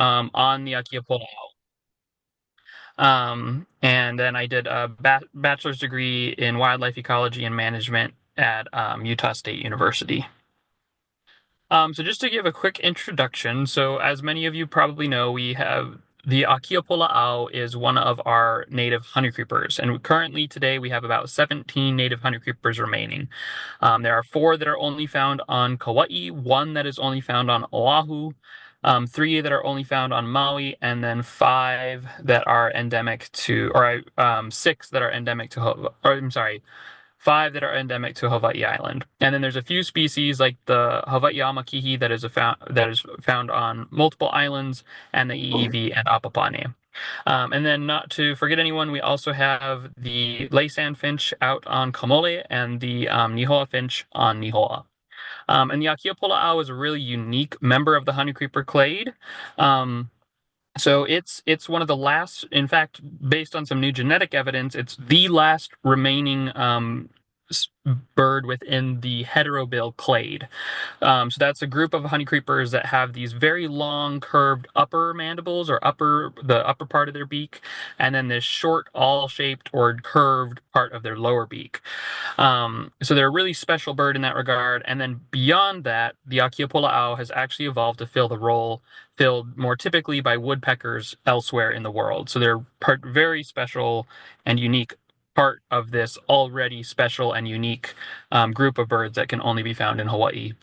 on the Akiapola'au. And then I did a bachelor's degree in wildlife ecology and management at Utah State University. So just to give a quick introduction, so as many of you probably know, we have the Akiapola'au is one of our native honeycreepers, and currently today we have about 17 native honeycreepers remaining. There are four that are only found on Kauai, one that is only found on Oahu, three that are only found on Maui, and then five that are endemic to, or six that are endemic to, or I'm sorry, five that are endemic to Hawaii Island. And then there's a few species like the Hawaii amakihi that is found on multiple islands, and the EEV and Apapane. And then not to forget anyone, we also have the Laysan finch out on Kamole and the Nihoa finch on Nihoa. And the Akiapola'au is a really unique member of the honeycreeper clade. So it's one of the last, in fact, based on some new genetic evidence, it's the last remaining bird within the heterobill clade. So that's a group of honeycreepers that have these very long, curved upper mandibles or the upper part of their beak, and then this short, awl-shaped or curved part of their lower beak. So they're a really special bird in that regard. And then beyond that, the Akiapola'au has actually evolved to fill the role filled more typically by woodpeckers elsewhere in the world. So they're very special and unique part of this already special and unique group of birds that can only be found in Hawaii.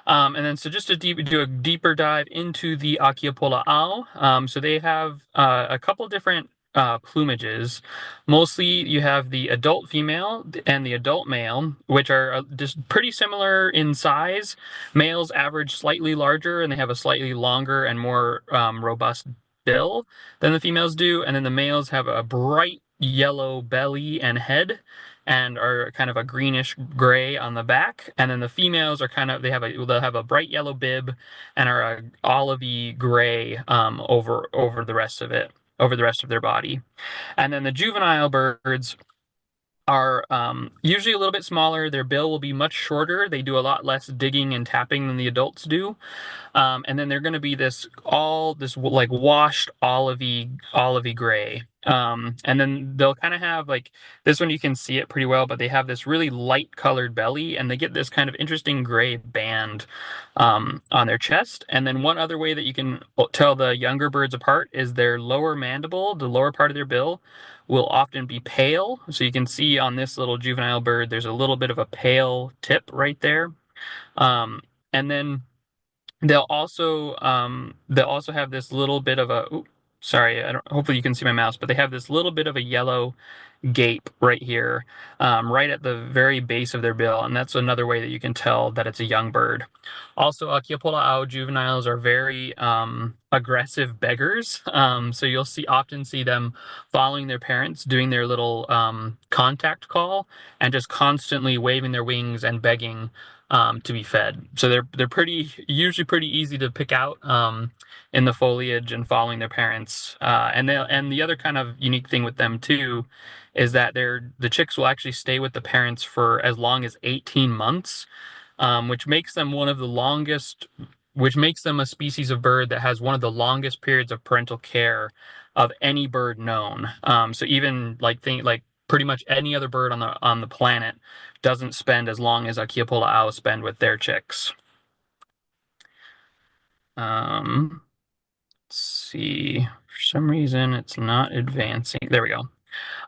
And then, so just to do a deeper dive into the Akiapola'au, so they have a couple different plumages. Mostly, you have the adult female and the adult male, which are just pretty similar in size. Males average slightly larger, and they have a slightly longer and more robust bill than the females do. And then the males have a bright yellow belly and head and are kind of a greenish gray on the back. And then the females are kind of they'll have a bright yellow bib and are a olivey gray over the rest of it, over the rest of their body. And then the juvenile birds are usually a little bit smaller. Their bill will be much shorter. They do a lot less digging and tapping than the adults do. And then they're going to be this like washed olivey gray. And then they'll kind of have like this one, you can see it pretty well, but they have this really light colored belly, and they get this kind of interesting gray band on their chest. And then one other way that you can tell the younger birds apart is their lower mandible, the lower part of their bill, will often be pale. So you can see on this little juvenile bird, there's a little bit of a pale tip right there. And then they'll also have this little bit of a ooh, sorry, hopefully you can see my mouse, but they have this little bit of a yellow gape right here, right at the very base of their bill, and that's another way that you can tell that it's a young bird. Also, Akiapola'au juveniles are very aggressive beggars, so you'll often see them following their parents, doing their little contact call, and just constantly waving their wings and begging to be fed. So they're usually pretty easy to pick out in the foliage and following their parents. And the other kind of unique thing with them too is that the chicks will actually stay with the parents for as long as 18 months, which makes them which makes them a species of bird that has one of the longest periods of parental care of any bird known. So even like pretty much any other bird on the planet doesn't spend as long as Akiapola'au spend with their chicks. Let's see. For some reason, it's not advancing. There we go.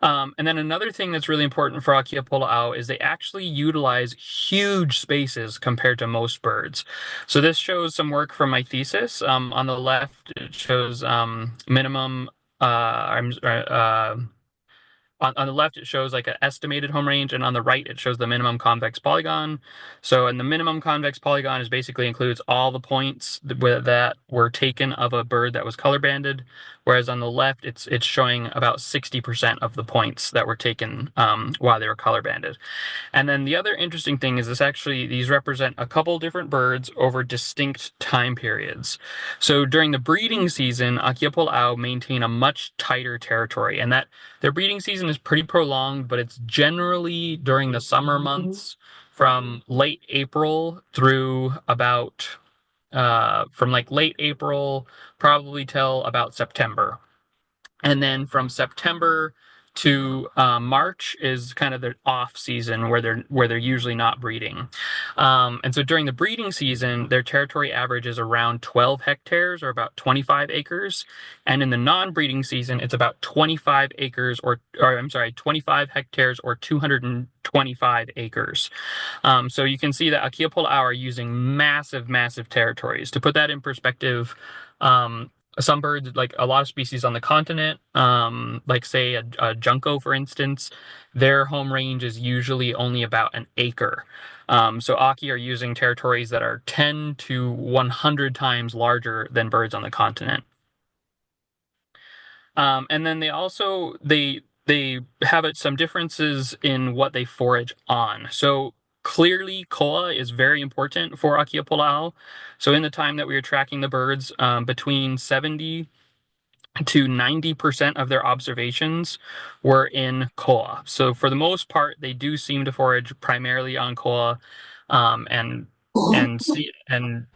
And then another thing that's really important for Akiapola'au is they actually utilize huge spaces compared to most birds. So this shows some work from my thesis. On the left, it shows minimum. On the left, it shows like an estimated home range, and on the right, it shows the minimum convex polygon. So, and the minimum convex polygon is basically includes all the points that were taken of a bird that was color banded, whereas on the left, it's showing about 60% of the points that were taken while they were color banded. And then the other interesting thing is these represent a couple different birds over distinct time periods. So during the breeding season, Akiapola'au maintain a much tighter territory, and that their breeding season is pretty prolonged, but it's generally during the summer months from late April through about from like late April probably till about September. And then from September to March is kind of the off season where they're usually not breeding. And so during the breeding season, their territory average is around 12 hectares or about 25 acres. And in the non-breeding season, it's about 25 acres or I'm sorry, 25 hectares or 225 acres. So you can see that Akiapola'au are using massive, massive territories. To put that in perspective, some birds, like a lot of species on the continent, like say a junco, for instance, their home range is usually only about an acre. So Aki are using territories that are 10 to 100 times larger than birds on the continent. And then they have some differences in what they forage on. So clearly, koa is very important for Akiapola'au. So in the time that we were tracking the birds, between 70 to 90% of their observations were in koa. So for the most part, they do seem to forage primarily on koa, and see and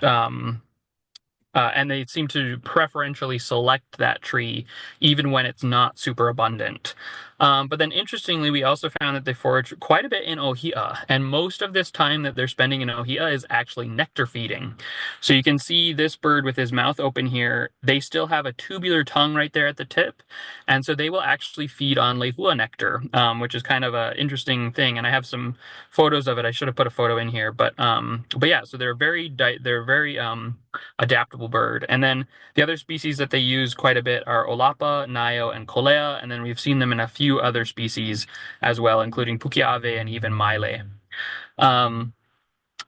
they seem to preferentially select that tree even when it's not super abundant. But then interestingly, we also found that they forage quite a bit in ohia, and most of this time that they're spending in ohia is actually nectar feeding. So you can see this bird with his mouth open here, they still have a tubular tongue right there at the tip, and so they will actually feed on lehua nectar, which is kind of an interesting thing. And I have some photos of it. I should have put a photo in here, but yeah, so they're very adaptable bird. And then the other species that they use quite a bit are olapa, nayo, and kolea. And then we've seen them in a few other species as well, including pukia'ave and even maile. Um,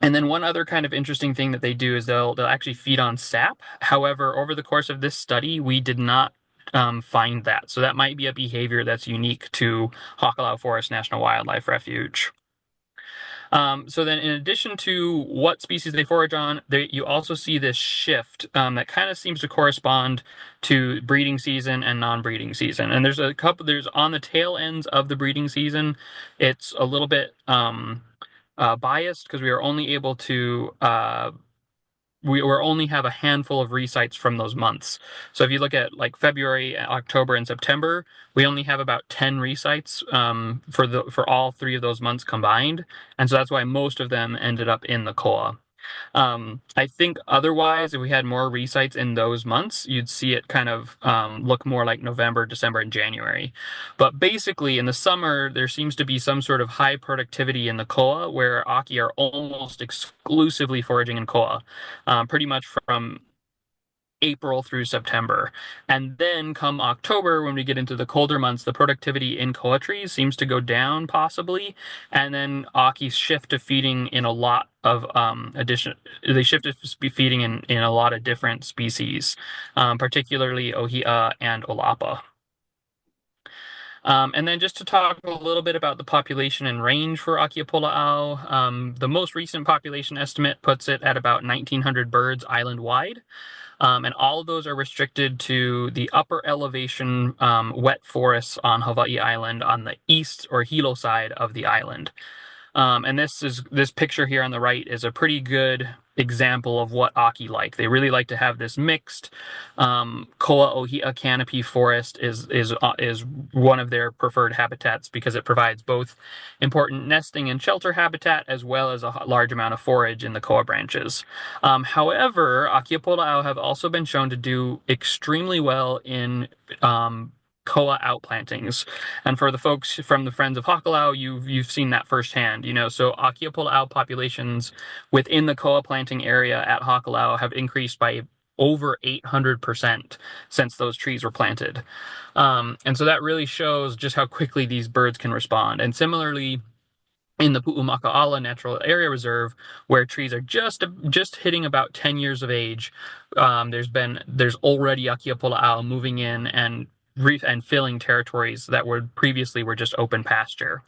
and then one other kind of interesting thing that they do is they'll actually feed on sap. However, over the course of this study, we did not find that. So that might be a behavior that's unique to Hakalau Forest National Wildlife Refuge. So then, in addition to what species they forage on, you also see this shift that kind of seems to correspond to breeding season and non-breeding season. And there's on the tail ends of the breeding season, it's a little bit biased because we are only able to we or only have a handful of resites from those months. So if you look at like February, October, and September, we only have about 10 resites for all three of those months combined, and so that's why most of them ended up in the koa. I think otherwise, if we had more resites in those months, you'd see it kind of look more like November, December, and January. But basically, in the summer, there seems to be some sort of high productivity in the koa where Aki are almost exclusively foraging in koa, pretty much from April through September. And then come October, when we get into the colder months, the productivity in koa trees seems to go down possibly. And then Aki's shift to feeding in a lot of they shift to be feeding in a lot of different species, particularly ohia and olapa. And then just to talk a little bit about the population and range for Akiapola'au, the most recent population estimate puts it at about 1,900 birds island-wide. And all of those are restricted to the upper elevation wet forests on Hawaii Island on the east or Hilo side of the island. And this picture here on the right is a pretty good example of what Aki like. They really like to have this mixed koa ohia canopy forest is one of their preferred habitats because it provides both important nesting and shelter habitat as well as a large amount of forage in the koa branches. However, Akiapola'au have also been shown to do extremely well in koa outplantings. And for the folks from the Friends of Hakalau, you've seen that firsthand. So Akiapola'au populations within the koa planting area at Hakalau have increased by over 800% since those trees were planted. And so that really shows just how quickly these birds can respond. And similarly, in the Pu'umaka'ala Natural Area Reserve, where trees are just hitting about 10 years of age, there's already Akiapola'au moving in and filling territories that were just open pasture.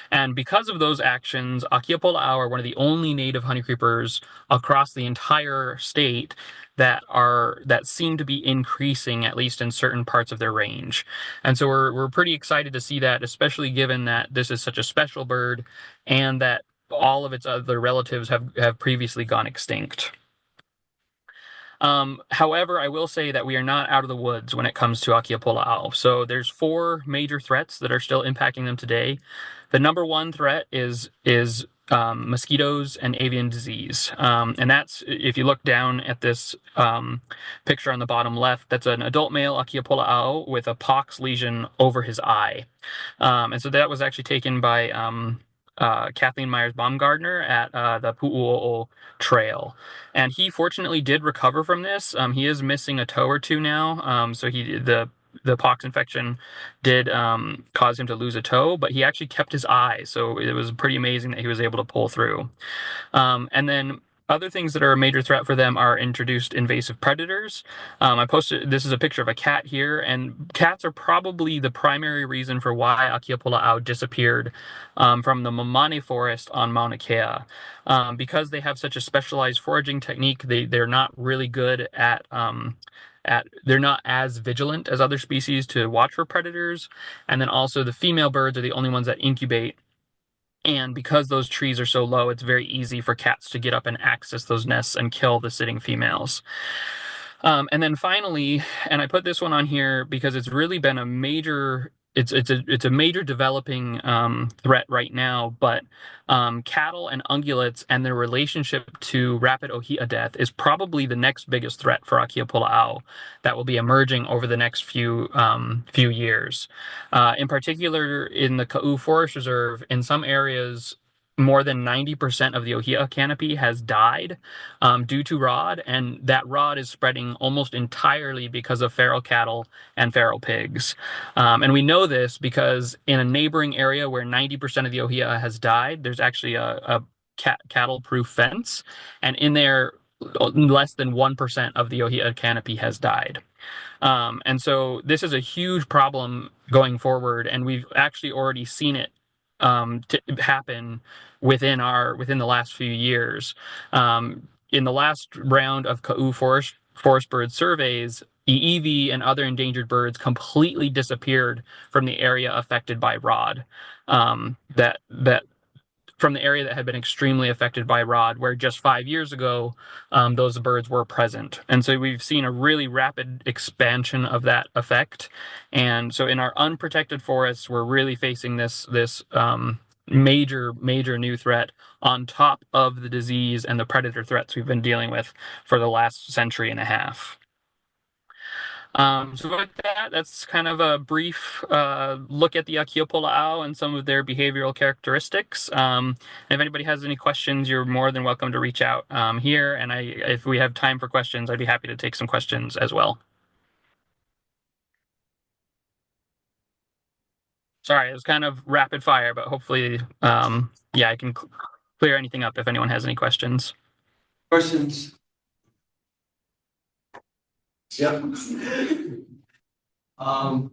And because of those actions, Akiapola'au are one of the only native honey creepers across the entire state that seem to be increasing, at least in certain parts of their range. And so we're pretty excited to see that, especially given that this is such a special bird and that all of its other relatives have previously gone extinct. However, I will say that we are not out of the woods when it comes to Akiapola'au. So there's four major threats that are still impacting them today. The number one threat is mosquitoes and avian disease, and that's if you look down at this picture on the bottom left, that's an adult male Akiapola'au with a pox lesion over his eye. And so that was actually taken by Kathleen Myers Baumgardner at the Pu'uo'o Trail. And he fortunately did recover from this. He is missing a toe or two now. So the pox infection did cause him to lose a toe, but he actually kept his eye. So it was pretty amazing that he was able to pull through. And then other things that are a major threat for them are introduced invasive predators. I posted this is a picture of a cat here, and cats are probably the primary reason for why Akiapola'au disappeared from the Mamane forest on Mauna Kea. Because they have such a specialized foraging technique, they're not really good at they're not as vigilant as other species to watch for predators, and then also the female birds are the only ones that incubate, and because those trees are so low, it's very easy for cats to get up and access those nests and kill the sitting females. And then finally, and I put this one on here because it's really been a major it's a major developing threat right now, but cattle and ungulates and their relationship to rapid ohia death is probably the next biggest threat for Akiapola'au that will be emerging over the next few years. In particular, in the Ka'u Forest Reserve, in some areas, more than 90% of the ohia canopy has died due to rod, and that rod is spreading almost entirely because of feral cattle and feral pigs. And we know this because in a neighboring area where 90% of the ohia has died, there's actually a cattle-proof fence, and in there, less than 1% of the ohia canopy has died. And so this is a huge problem going forward, and we've actually already seen it happen within the last few years. In the last round of Ka'u forest bird surveys, EEV and other endangered birds completely disappeared from the area affected by rod. That from the area that had been extremely affected by rod, where just 5 years ago those birds were present. And so we've seen a really rapid expansion of that effect. And so in our unprotected forests, we're really facing this major new threat on top of the disease and the predator threats we've been dealing with for the last century and a half. So with that, that's kind of a brief look at the Akiopola'au and some of their behavioral characteristics. If anybody has any questions, you're more than welcome to reach out here. And if we have time for questions, I'd be happy to take some questions as well. Sorry, it was kind of rapid fire, but hopefully, yeah, I can clear anything up if anyone has any questions. Questions? Yep. Hi,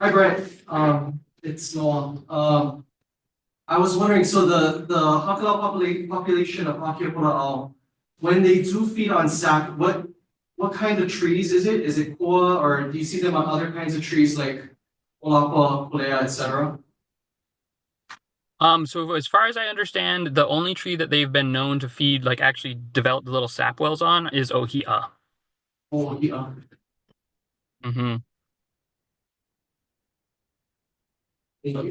Bret. It's Noah. I was wondering, so the Hakala population of Akiapola'au, when they do feed on sap, what kind of trees is it? Is it koa, or do you see them on other kinds of trees like olapa, polea, etc.? So as far as I understand, the only tree that they've been known to feed, like actually develop the little sap wells on, is ohia. Oh, yeah. Mm-hmm.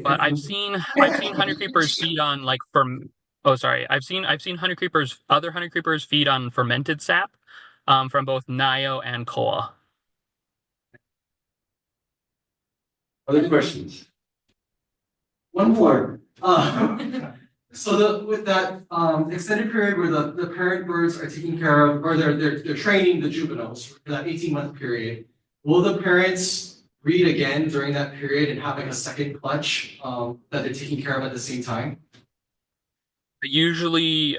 But I've seen honey creepers feed on like oh sorry, I've seen other honey creepers feed on fermented sap from both Nio and Koa. Other questions? one more. So with that extended period where the parent birds are taking care of, or they're training the juveniles for that 18-month period, will the parents breed again during that period and have like a second clutch that they're taking care of at the same time? Usually,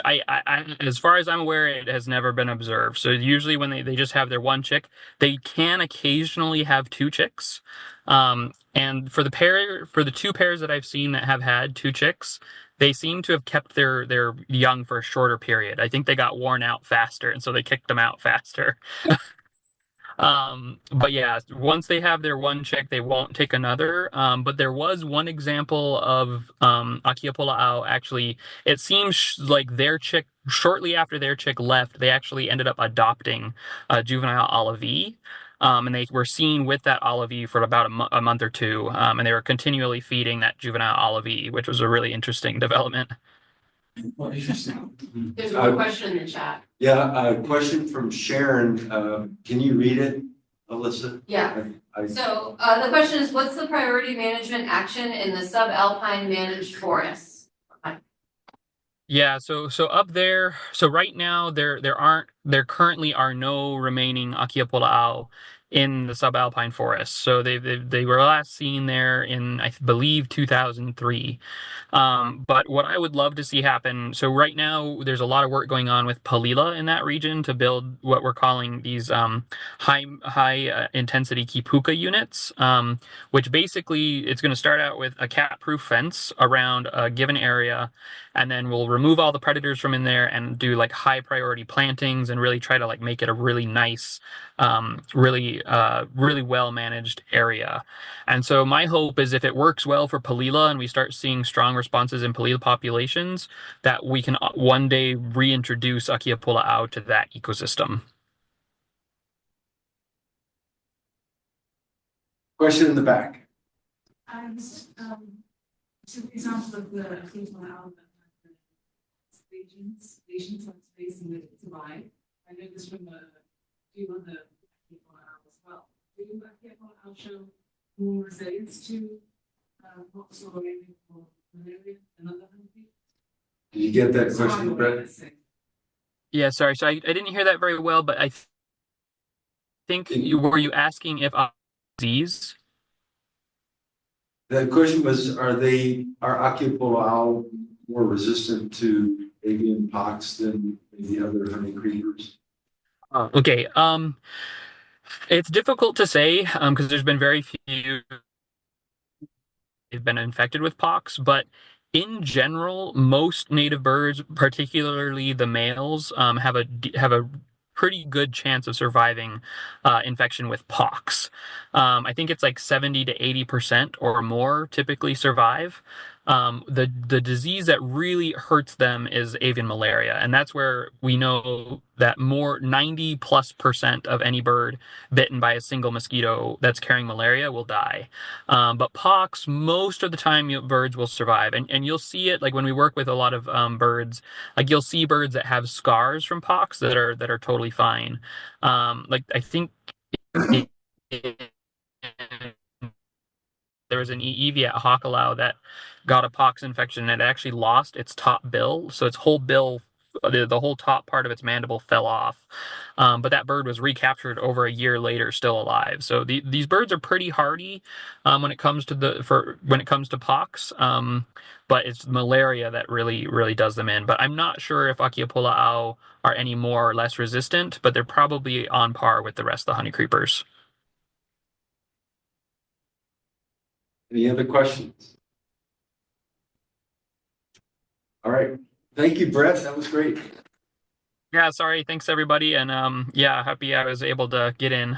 as far as I'm aware, it has never been observed. So usually when they just have their one chick, they can occasionally have two chicks. And for the two pairs that I've seen that have had two chicks, they seem to have kept their young for a shorter period. I think they got worn out faster, and so they kicked them out faster. But yeah, once they have their one chick, they won't take another. But there was one example of Akiapola'au actually, it seems like their chick, shortly after their chick left, they actually ended up adopting a juvenile olive. And they were seen with that olive for about a month or two. And they were continually feeding that juvenile olive, which was a really interesting development. Well, interesting. There's one question in the chat. Yeah, a question from Sharon. Can you read it, Alyssa? Yeah. I- So the question is, what's the priority management action in the subalpine managed forests? Yeah, so up there, so right now there currently are no remaining Akiapola'au in the subalpine forest. So they were last seen there in I believe 2003. But what I would love to see happen, so right now there's a lot of work going on with Palila in that region to build what we're calling these high intensity kipuka units, which basically it's going to start out with a cat-proof fence around a given area, and then we'll remove all the predators from in there and do like high priority plantings and really try to like make it a really nice, really well managed area. And so my hope is if it works well for Palila and we start seeing strong responses in Palila populations, that we can one day reintroduce Akiapola'au to that ecosystem. Question in the back. Two examples of the occasional element lesions on space and the survive. I know this from a few other people as well. Do people show more resilience to what's already for malaria and other things? Did you get that question, Bret? Yeah, sorry. So I didn't hear that very well, but I think were you asking if disease? The question was, are Akiapola'au more resistant to avian pox than the other honey creepers? Okay. It's difficult to say because there's been very few they've been infected with pox, but in general, most native birds, particularly the males, have a pretty good chance of surviving infection with pox. I think it's like 70 to 80% or more typically survive. The disease that really hurts them is avian malaria, and that's where we know that more 90+% of any bird bitten by a single mosquito that's carrying malaria will die. But pox, most of the time, birds will survive, and you'll see it like when we work with a lot of birds, like you'll see birds that have scars from pox that are totally fine. Like I think it, there was an Evie at Hakalau that got a pox infection and it actually lost its top bill, so its whole bill, the whole top part of its mandible fell off. But that bird was recaptured over a year later, still alive. So these birds are pretty hardy when it comes to when it comes to pox. But it's malaria that really does them in. But I'm not sure if Akiapola'au are any more or less resistant, but they're probably on par with the rest of the honey creepers. Any other questions? All right. Thank you, Bret. That was great. Yeah, sorry. Thanks everybody, and yeah, happy I was able to get in.